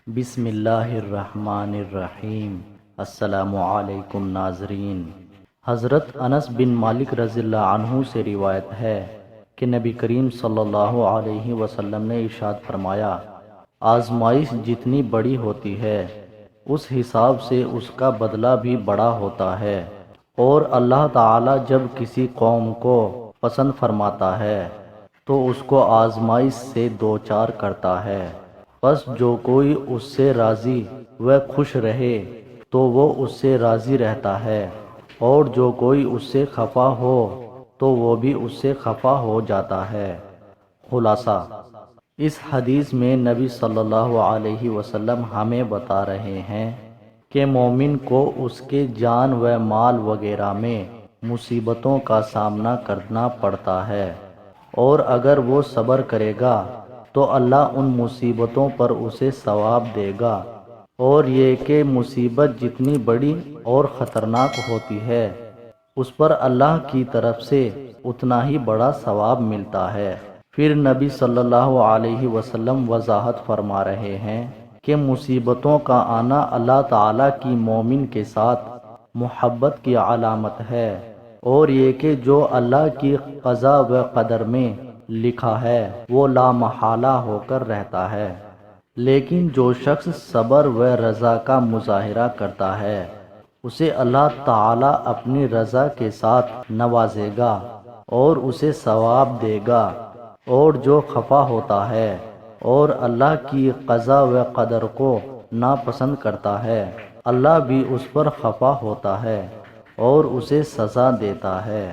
بسم اللہ الرحمن الرحیم۔ السلام علیکم ناظرین۔ حضرت انس بن مالک رضی اللہ عنہ سے روایت ہے کہ نبی کریم صلی اللہ علیہ وسلم نے ارشاد فرمایا، آزمائش جتنی بڑی ہوتی ہے اس حساب سے اس کا بدلہ بھی بڑا ہوتا ہے، اور اللہ تعالی جب کسی قوم کو پسند فرماتا ہے تو اس کو آزمائش سے دوچار کرتا ہے۔ بس جو کوئی اس سے راضی و خوش رہے تو وہ اس سے راضی رہتا ہے، اور جو کوئی اس سے خفا ہو تو وہ بھی اس سے خفا ہو جاتا ہے۔ خلاصہ، اس حدیث میں نبی صلی اللہ علیہ وسلم ہمیں بتا رہے ہیں کہ مومن کو اس کے جان و مال وغیرہ میں مصیبتوں کا سامنا کرنا پڑتا ہے، اور اگر وہ صبر کرے گا تو اللہ ان مصیبتوں پر اسے ثواب دے گا، اور یہ کہ مصیبت جتنی بڑی اور خطرناک ہوتی ہے اس پر اللہ کی طرف سے اتنا ہی بڑا ثواب ملتا ہے۔ پھر نبی صلی اللہ علیہ وسلم وضاحت فرما رہے ہیں کہ مصیبتوں کا آنا اللہ تعالیٰ کی مومن کے ساتھ محبت کی علامت ہے، اور یہ کہ جو اللہ کی قضا و قدر میں لکھا ہے وہ لا محالہ ہو کر رہتا ہے، لیکن جو شخص صبر و رضا کا مظاہرہ کرتا ہے اسے اللہ تعالی اپنی رضا کے ساتھ نوازے گا اور اسے ثواب دے گا، اور جو خفا ہوتا ہے اور اللہ کی قضا و قدر کو ناپسند کرتا ہے اللہ بھی اس پر خفا ہوتا ہے اور اسے سزا دیتا ہے۔